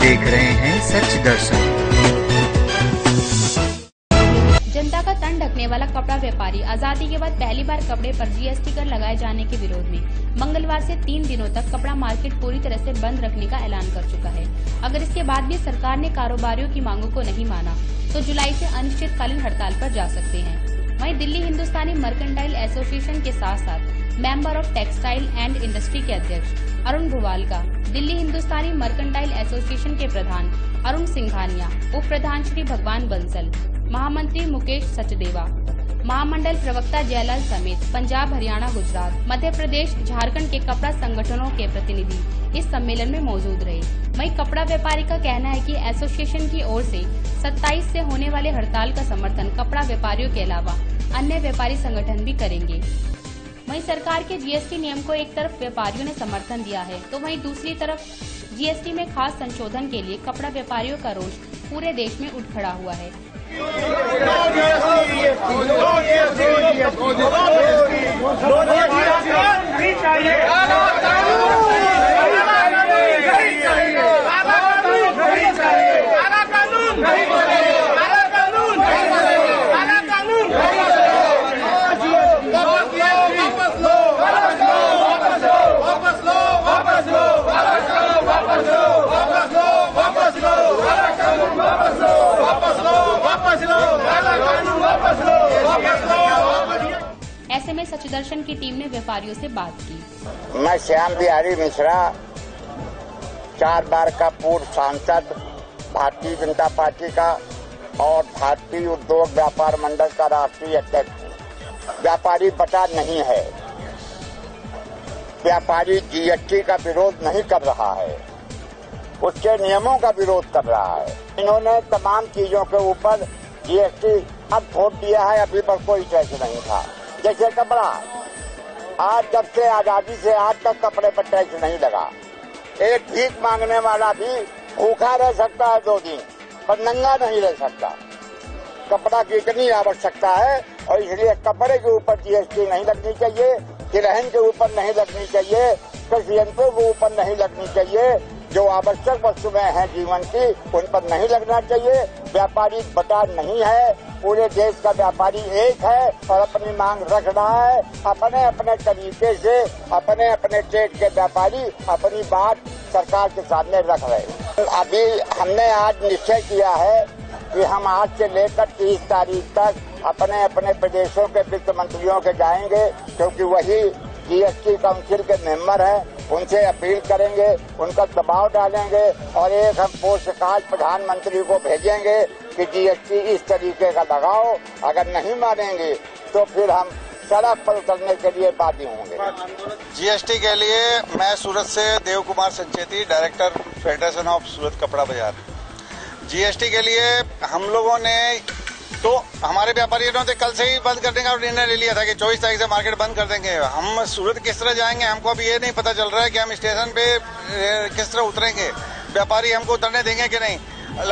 देख रहे हैं सच दर्शन। जनता का तन ढकने वाला कपड़ा व्यापारी आजादी के बाद पहली बार कपड़े पर जीएसटी कर लगाए जाने के विरोध में मंगलवार से 3 दिनों तक कपड़ा मार्केट पूरी तरह से बंद रखने का ऐलान कर चुका है। अगर इसके बाद भी सरकार ने कारोबारियों की मांगों को नहीं माना तो जुलाई से अनिश्चितकालीन हड़ताल पर जा सकते हैं। वहीं दिल्ली हिंदुस्तानी मर्केंटाइल एसोसिएशन के साथ साथ member of textile and industry के अध्यक्ष अरुण भुवालका, दिल्ली हिंदुस्तानी मर्केंटाइल एसोसिएशन के प्रधान अरुण सिंघानिया, उप प्रधान श्री भगवान बंसल, महामंत्री मुकेश सचदेवा, महामंडल प्रवक्ता जयलाल समेत पंजाब, हरियाणा, गुजरात, मध्य प्रदेश, झारखंड के कपड़ा संगठनों के प्रतिनिधि इस सम्मेलन में मौजूद रहे। वहीं कपड़ा व्यापारी का कहना है कि एसोसिएशन की ओर से 27 से होने वाले हड़ताल का समर्थन कपड़ा व्यापारियों के अलावा अन्य व्यापारी संगठन भी करेंगे। वहीं सरकार के जीएसटी नियम को एक तरफ व्यापारियों ने समर्थन दिया है तो वहीं दूसरी तरफ जीएसटी में खास संशोधन के लिए कपड़ा व्यापारियों का रोष पूरे देश में उठ खड़ा हुआ है। ऐसे में सच दर्शन की टीम ने व्यापारियों से बात की। मैं श्याम बिहारी मिश्रा, 4 बार का पूर्व सांसद, भारतीय जनता पार्टी का और भारतीय उद्योग व्यापार मंडल का राष्ट्रीय अध्यक्ष। व्यापारी बटा नहीं है, व्यापारी जीएसटी का विरोध नहीं कर रहा है, उसके नियमों का विरोध कर रहा है। इन्होंने तमाम चीजों के ऊपर जीएसटी अब छोड़ दिया है, अभी पर कोई टैक्स नहीं था। जैसे कपड़ा, आज जब से आजादी से आज तक कपड़े पर टैक्स नहीं लगा। एक भीख मांगने वाला भी भूखा रह सकता है 2 दिन, पर नंगा नहीं रह सकता। कपड़ा की इतनी आवश्यकता है और इसलिए कपड़े के ऊपर जीएसटी नहीं लगनी चाहिए, तिलहन के ऊपर नहीं लगनी चाहिए, कृषि यंत्रों के ऊपर नहीं लगनी चाहिए, जो आवश्यक वस्तुएं हैं जीवन की उन पर नहीं लगना चाहिए। व्यापारी बटा नहीं है, पूरे देश का व्यापारी एक है और अपनी मांग रख रहा है। अपने अपने तरीके से अपने अपने स्टेट के व्यापारी अपनी बात सरकार के सामने रख रहे हैं। अभी हमने आज निश्चय किया है कि हम आज से लेकर 30 तारीख तक अपने अपने प्रदेशों के वित्त मंत्रियों के जाएंगे, क्योंकि वही जीएसटी काउंसिल के मेंबर हैं, उनसे अपील करेंगे, उनका दबाव डालेंगे और एक हम पोस्ट कार्ड प्रधानमंत्री को भेजेंगे कि जीएसटी इस तरीके का लगाओ। अगर नहीं मानेंगे तो फिर हम सड़क पर उतरने के लिए बाध्य होंगे। जीएसटी के लिए मैं सूरत से Dev Kumar Sancheti, director federation of Surat कपड़ा बाजार। जीएसटी के लिए हम लोगों ने तो हमारे व्यापारियों ने कल से ही बंद करने का निर्णय ले लिया था कि 24 तारीख से मार्केट बंद कर देंगे। हम सूरत किस तरह जाएंगे हमको अभी ये नहीं पता चल रहा है कि हम स्टेशन पे किस तरह उतरेंगे, व्यापारी हमको उतरने देंगे कि नहीं।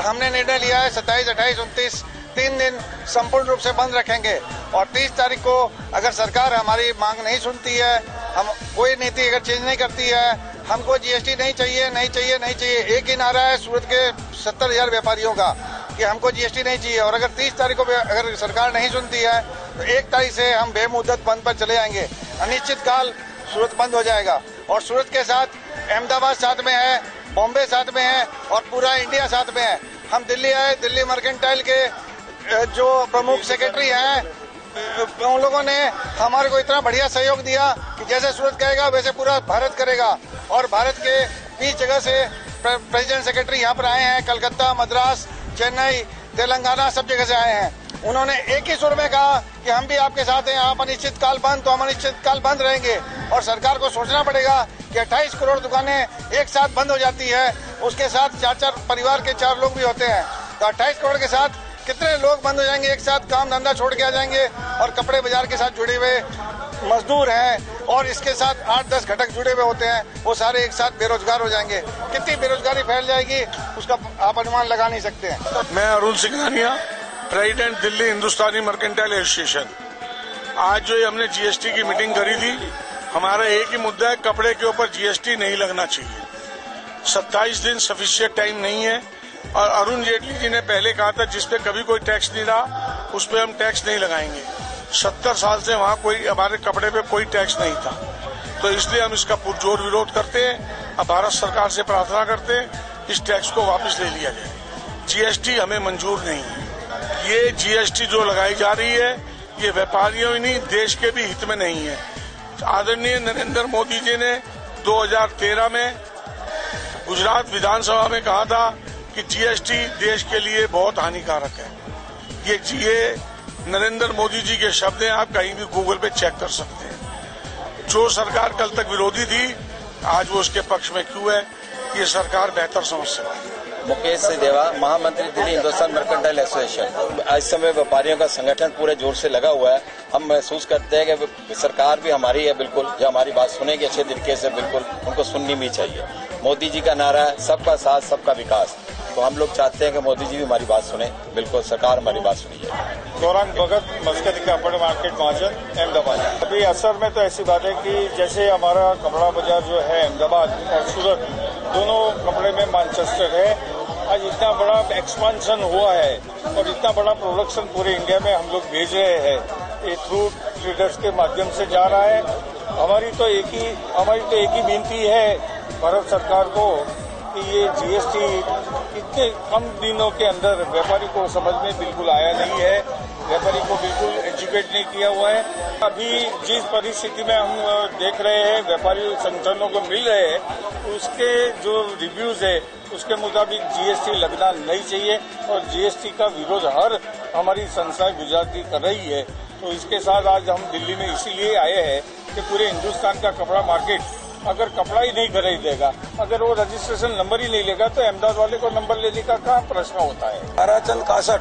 हमने निर्णय लिया है 27, 28, 29 3 दिन संपूर्ण रूप से बंद रखेंगे और 30 तारीख को अगर सरकार हमारी मांग नहीं सुनती है, हम कोई नीति अगर चेंज नहीं करती है, हमको जीएसटी नहीं चाहिए, नहीं चाहिए, नहीं चाहिए। एक ही नारा है सूरत के 70,000 व्यापारियों का कि हमको जीएसटी नहीं चाहिए। और अगर 30 तारीख को अगर सरकार नहीं सुनती है तो 1 तारीख से हम बेमुद्दत बंद पर चले जाएंगे। अनिश्चित काल सूरत बंद हो जाएगा और सूरत के साथ अहमदाबाद साथ में है, बॉम्बे साथ में है और पूरा इंडिया साथ में है। हम दिल्ली आए, दिल्ली मर्केंटाइल के जो प्रमुख सेक्रेटरी हैं उन लोगों ने हमारे को इतना बढ़िया सहयोग दिया कि जैसे सूरत कहेगा वैसे पूरा भारत करेगा। और भारत के 20 जगह से प्रेसिडेंट सेक्रेटरी यहाँ पर आए हैं, कलकत्ता, मद्रास, चेन्नई, तेलंगाना, सब जगह से आए हैं। उन्होंने एक ही सुर में कहा कि हम भी आपके साथ हैं, आप अनिश्चित काल बंद तो हम अनिश्चित काल बंद रहेंगे। और सरकार को सोचना पड़ेगा कि 28 करोड़ दुकानें एक साथ बंद हो जाती है, उसके साथ 4 परिवार के 4 लोग भी होते हैं, तो 28 करोड़ के साथ कितने लोग बंद हो जाएंगे, एक साथ काम धंधा छोड़ के आ जाएंगे। और कपड़े बाजार के साथ जुड़े हुए मजदूर हैं और इसके साथ 8-10 घटक जुड़े हुए होते हैं, वो सारे एक साथ बेरोजगार हो जाएंगे। कितनी बेरोजगारी फैल जाएगी उसका आप अनुमान लगा नहीं सकते हैं। मैं अरुण सिंघानिया, प्रेसिडेंट दिल्ली हिंदुस्तानी मर्केंटाइल एसोसिएशन। आज जो हमने जीएसटी की मीटिंग करी थी, हमारा एक ही मुद्दा है, कपड़े के ऊपर जीएसटी नहीं लगना चाहिए। 27 दिन सफिशिएंट टाइम नहीं है। और अरुण जेटली जी ने पहले कहा था जिस पे कभी कोई टैक्स नहीं रहा उस पे हम टैक्स नहीं लगाएंगे। 70 साल से वहाँ कोई हमारे कपड़े पे कोई टैक्स नहीं था, तो इसलिए हम इसका पुरजोर विरोध करते हैं। अब भारत सरकार से प्रार्थना करते हैं इस टैक्स को वापस ले लिया जाए। जीएसटी हमें मंजूर नहीं है। ये जीएसटी जो लगाई जा रही है ये व्यापारियों ही नहीं देश के भी हित में नहीं है। आदरणीय नरेंद्र मोदी जी ने 2013 में गुजरात विधानसभा में कहा था कि जीएसटी देश के लिए बहुत हानिकारक है। ये नरेंद्र मोदी जी के शब्द हैं, आप कहीं भी गूगल पे चेक कर सकते हैं। जो सरकार कल तक विरोधी थी आज वो उसके पक्ष में क्यों है, ये सरकार बेहतर समझ सकती है। मुकेश सिंहदेवा, महामंत्री दिल्ली हिंदुस्तान मर्केंटाइल एसोसिएशन। इस समय व्यापारियों का संगठन पूरे जोर से लगा हुआ है। हम महसूस करते हैं कि सरकार भी हमारी है बिल्कुल, जो हमारी बात सुनेगी अच्छे तरीके से, बिल्कुल उनको सुननी भी चाहिए। मोदी जी का नारा है सबका साथ सबका विकास, तो हम लोग चाहते हैं कि मोदी जी भी हमारी बात सुने, बिल्कुल सरकार हमारी बात सुनी जाए। गौरांग भगत, मस्कत कपड़ा मार्केट महाजन, अहमदाबाद। अभी असर में तो ऐसी बात है कि जैसे हमारा कपड़ा बाजार जो है अहमदाबाद और सूरत दोनों कपड़े में मैनचेस्टर है, आज इतना बड़ा एक्सपांशन हुआ है और इतना बड़ा प्रोडक्शन पूरे इंडिया में हम लोग भेज रहे हैं, ये थ्रू ट्रेडर्स के माध्यम से जा रहा है। हमारी तो एक ही विनती है भारत सरकार को कि ये जीएसटी इतने कम दिनों के अंदर व्यापारी को समझ में बिल्कुल आया नहीं है, व्यापारी को बिल्कुल एजुकेट नहीं किया हुआ है। अभी जिस परिस्थिति में हम देख रहे हैं व्यापारी संगठनों को मिल रहे हैं उसके जो रिव्यूज है उसके मुताबिक जीएसटी लगना नहीं चाहिए और जीएसटी का विरोध हर हमारी संस्थाएं गुजरात की कर रही है। तो इसके साथ आज हम दिल्ली में इसीलिए आए हैं कि पूरे हिंदुस्तान का कपड़ा मार्केट अगर कपड़ा ही नहीं खरीदेगा, अगर वो रजिस्ट्रेशन नंबर ही नहीं लेगा तो अहमदाबाद वाले को नंबर लेने का क्या प्रश्न होता है। ताराचंद कासट,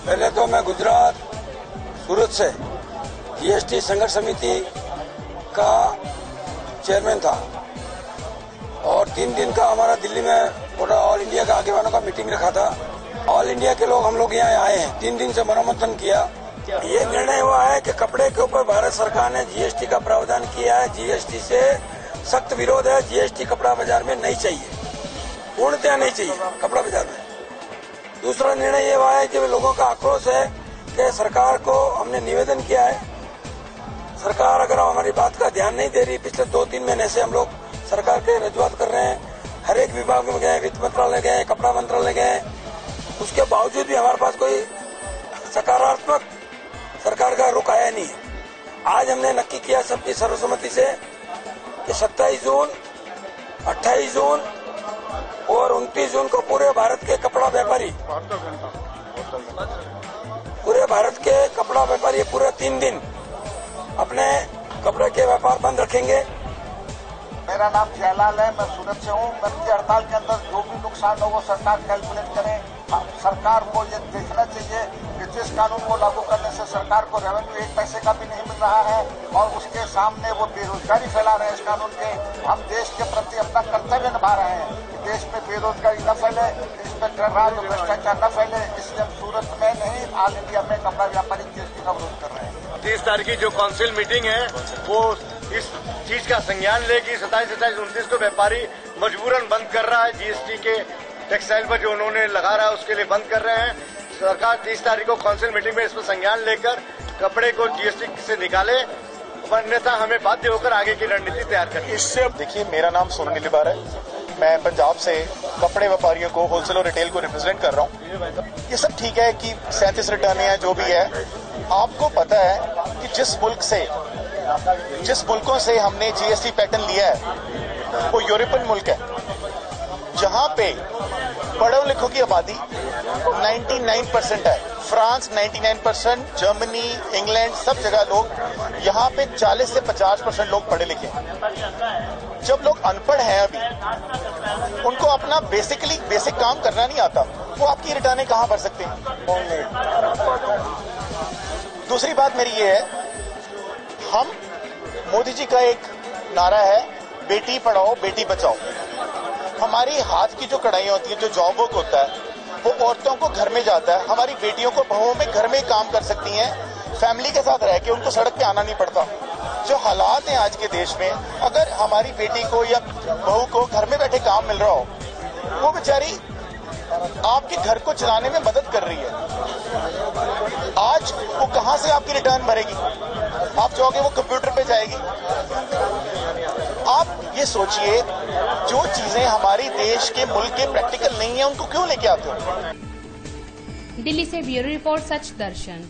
पहले तो मैं गुजरात सूरत से जीएसटी संघर्ष समिति का चेयरमैन था और 3 दिन का हमारा दिल्ली में पूरा ऑल इंडिया का आगे वालों का मीटिंग रखा था। ऑल इंडिया के लोग हम लोग यहाँ आए हैं, 3 दिन से मनोमंथन किया। ये निर्णय हुआ है कि कपड़े के ऊपर भारत सरकार ने जीएसटी का प्रावधान किया है। जीएसटी से सख्त विरोध है। जीएसटी कपड़ा बाजार में नहीं चाहिए, पूर्णतः नहीं चाहिए कपड़ा बाजार में। दूसरा निर्णय ये हुआ है कि लोगों का आक्रोश है कि सरकार को हमने निवेदन किया है, सरकार अगर हमारी बात का ध्यान नहीं दे रही, पिछले 2-3 महीने से हम लोग सरकार के रजूआत कर रहे हैं, हर एक विभाग में गए, वित्त मंत्रालय गए, कपड़ा मंत्रालय गए, उसके बावजूद भी हमारे पास कोई सकारात्मक सरकार का रुख आया नहीं है। आज हमने नक्की किया सबकी सर्वसम्मति से कि 27 जून, 28 जून और 29 जून को पूरे भारत के कपड़ा व्यापारी पूरे 3 दिन अपने कपड़े के व्यापार बंद रखेंगे। मेरा नाम जयलाल है, मैं सूरत से हूँ। बंदी हड़ताल के अंदर जो भी नुकसान हो वो सरकार कैलकुलेट करे। सरकार को ये देखना चाहिए कि जिस कानून को लागू करने से सरकार को रेवेन्यू 1 पैसे का भी नहीं मिल रहा है और उसके सामने वो बेरोजगारी फैला रहे हैं इस कानून के। हम देश के प्रति अपना कर्तव्य निभा रहे हैं कि देश में बेरोजगारी न फैले, इंस्पेक्टर राज और भ्रष्टाचार न फैले, इसलिए हम सूरत में नहीं ऑल इंडिया में कपड़ा व्यापारी जीएसटी का विरोध कर रहे हैं। 30 तारीख की जो काउंसिल मीटिंग है वो इस चीज का संज्ञान लेगी। 27, 28, 29 को व्यापारी मजबूरन बंद कर रहा है। जीएसटी के टेक्सटाइल पर जो उन्होंने लगा रहा है उसके लिए बंद कर रहे हैं। सरकार 30 तारीख को काउंसिल मीटिंग में इस पर संज्ञान लेकर कपड़े को जीएसटी से निकाले, अन्यथा हमें बाध्य होकर आगे की रणनीति तैयार करनी। इससे देखिए, मेरा नाम सोनू नीलीबार है, मैं पंजाब से कपड़े व्यापारियों को, होलसेल और रिटेल को रिप्रेजेंट कर रहा हूँ। ये सब ठीक है कि 37 रिटर्न है, जो भी है। आपको पता है कि जिस मुल्कों से हमने जीएसटी पैटर्न लिया है वो यूरोपियन मुल्क है, जहां पे पढ़ो लिखो की आबादी 99% है। फ्रांस 99%, जर्मनी, इंग्लैंड, सब जगह लोग, यहाँ पे 40 से 50% लोग पढ़े लिखे हैं। जब लोग अनपढ़ हैं अभी, उनको अपना बेसिक काम करना नहीं आता, वो आपकी रिटर्नें कहाँ भर सकते हैं? दूसरी बात मेरी ये है, हम मोदी जी का एक नारा है, बेटी पढ़ाओ बेटी बचाओ। हमारी हाथ की जो कढ़ाइयाँ होती है, जो जॉब वर्क होता है, वो औरतों को घर में जाता है। हमारी बेटियों को बहुओं में घर में काम कर सकती हैं, फैमिली के साथ रह के, उनको सड़क पे आना नहीं पड़ता। जो हालात हैं आज के देश में, अगर हमारी बेटी को या बहू को घर में बैठे काम मिल रहा हो, वो बेचारी आपके घर को चलाने में मदद कर रही है। आज वो कहां से आपकी रिटर्न भरेगी? आप चाहोगे वो कंप्यूटर पे जाएगी। आप ये सोचिए, जो चीजें हमारी देश के मुल्क के प्रैक्टिकल नहीं है, उनको क्यों लेके आते हो? दिल्ली से ब्यूरो रिपोर्ट, सच दर्शन।